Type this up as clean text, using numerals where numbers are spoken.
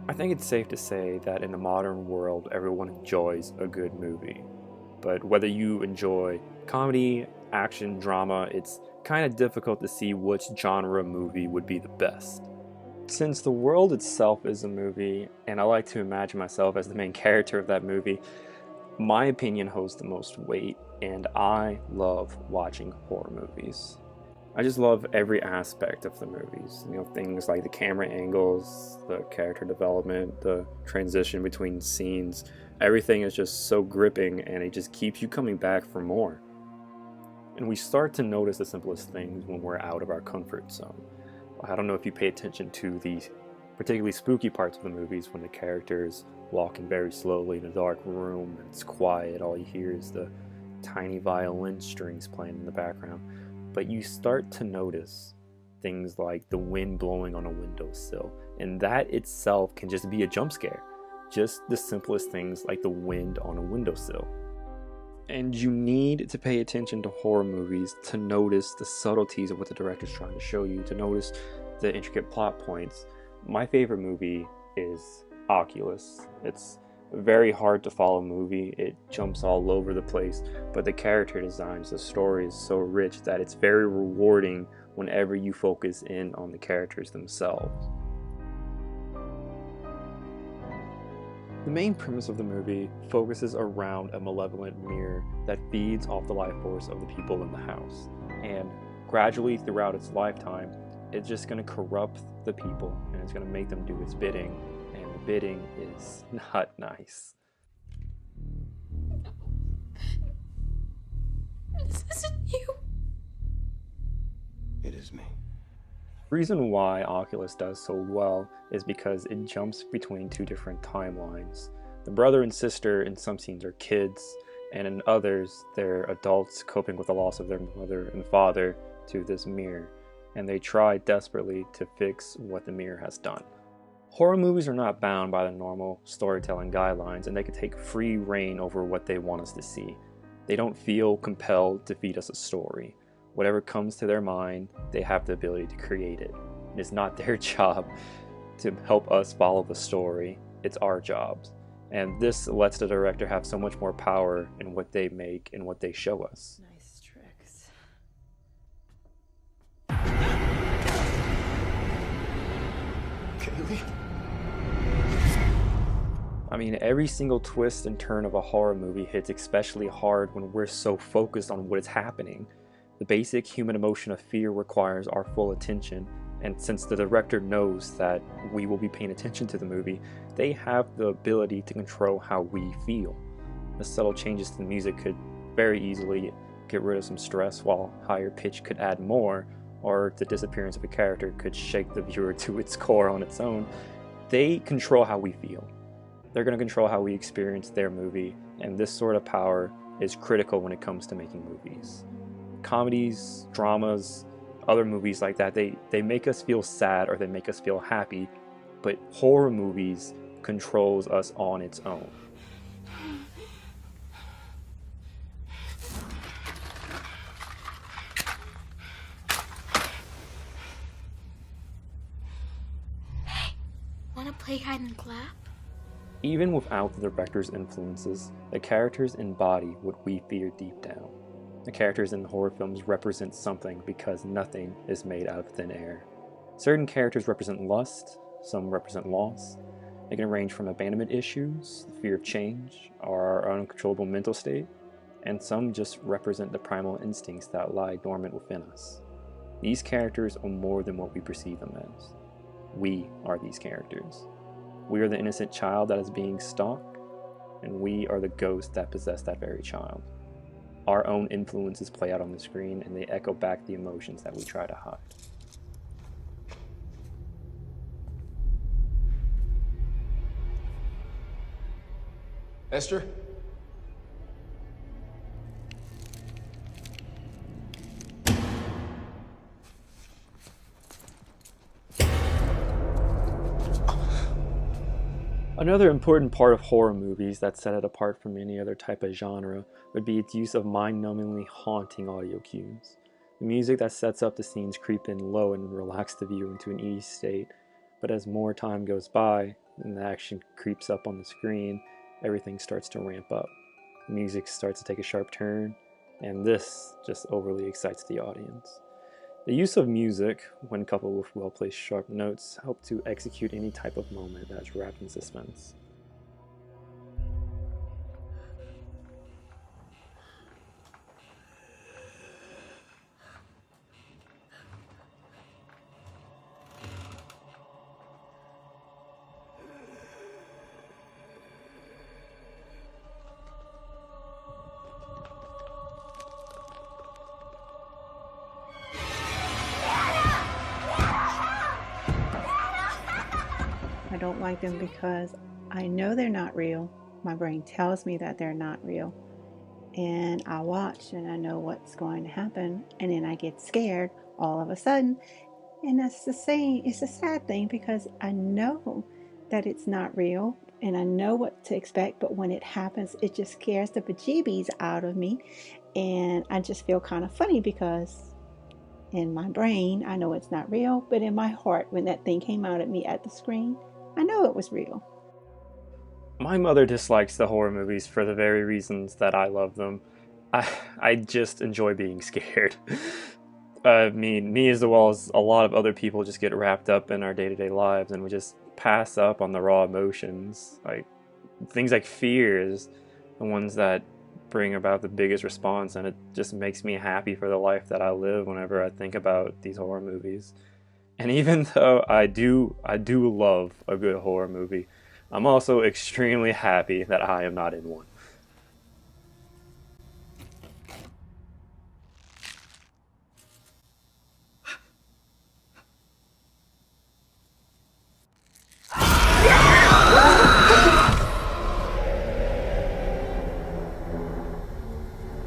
I think it's safe to say that in the modern world, everyone enjoys a good movie. But whether you enjoy comedy, action, drama, it's kind of difficult to see which genre movie would be the best. Since the world itself is a movie, and I like to imagine myself as the main character of that movie, my opinion holds the most weight, and I love watching horror movies. I just love every aspect of the movies. Things like the camera angles, the character development, the transition between scenes. Everything is just so gripping and it just keeps you coming back for more. And we start to notice the simplest things when we're out of our comfort zone. I don't know if you pay attention to the particularly spooky parts of the movies when the character's walking very slowly in a dark room and it's quiet. All you hear is the tiny violin strings playing in the background. But you start to notice things like the wind blowing on a windowsill, and that itself can just be a jump scare. Just the simplest things like the wind on a windowsill. And you need to pay attention to horror movies to notice the subtleties of what the director's trying to show you, to notice the intricate plot points. My favorite movie is Oculus. It's a very hard to follow movie. It jumps all over the place, but the character designs, the story is so rich that it's very rewarding whenever you focus in on the characters themselves. The main premise of the movie focuses around a malevolent mirror that feeds off the life force of the people in the house. And gradually throughout its lifetime, it's just going to corrupt the people and it's going to make them do its bidding. And the bidding is not nice. This isn't you. It is me. The reason why Oculus does so well is because it jumps between two different timelines. The brother and sister in some scenes are kids, and in others they're adults coping with the loss of their mother and father to this mirror, and they try desperately to fix what the mirror has done. Horror movies are not bound by the normal storytelling guidelines, and they can take free reign over what they want us to see. They don't feel compelled to feed us a story. Whatever comes to their mind, they have the ability to create it. It's not their job to help us follow the story, it's our jobs. And this lets the director have so much more power in what they make and what they show us. Nice tricks. Kaylee? I mean, every single twist and turn of a horror movie hits especially hard when we're so focused on what is happening. The basic human emotion of fear requires our full attention, and since the director knows that we will be paying attention to the movie, they have the ability to control how we feel. The subtle changes to the music could very easily get rid of some stress, while higher pitch could add more, or the disappearance of a character could shake the viewer to its core on its own. They control how we feel. They're going to control how we experience their movie, and this sort of power is critical when it comes to making movies. Comedies, dramas, other movies like that, they make us feel sad or they make us feel happy, but horror movies controls us on its own. Wanna play hide and clap? Even without the director's influences, the characters embody what we fear deep down. The characters in horror films represent something because nothing is made out of thin air. Certain characters represent lust, some represent loss. They can range from abandonment issues, the fear of change, or our uncontrollable mental state, and some just represent the primal instincts that lie dormant within us. These characters are more than what we perceive them as. We are these characters. We are the innocent child that is being stalked, and we are the ghost that possess that very child. Our own influences play out on the screen, and they echo back the emotions that we try to hide. Esther? Another important part of horror movies that set it apart from any other type of genre would be its use of mind-numbingly haunting audio cues. The music that sets up the scenes creep in low and relax the viewer into an easy state, but as more time goes by, and the action creeps up on the screen, everything starts to ramp up. The music starts to take a sharp turn, and this just overly excites the audience. The use of music, when coupled with well-placed sharp notes, help to execute any type of moment that's wrapped in suspense. I don't like them because I know they're not real. My brain tells me that they're not real. And I watch and I know what's going to happen. And then I get scared all of a sudden. And that's the same, it's a sad thing because I know that it's not real and I know what to expect. But when it happens, it just scares the bejeebies out of me. And I just feel kind of funny because in my brain, I know it's not real. But in my heart, when that thing came out at me at the screen, I know it was real. My mother dislikes the horror movies for the very reasons that I love them. I just enjoy being scared. I mean, me as well as a lot of other people just get wrapped up in our day-to-day lives and we just pass up on the raw emotions. Like things like fear is the ones that bring about the biggest response, and it just makes me happy for the life that I live whenever I think about these horror movies. And even though I do love a good horror movie, I'm also extremely happy that I am not in one.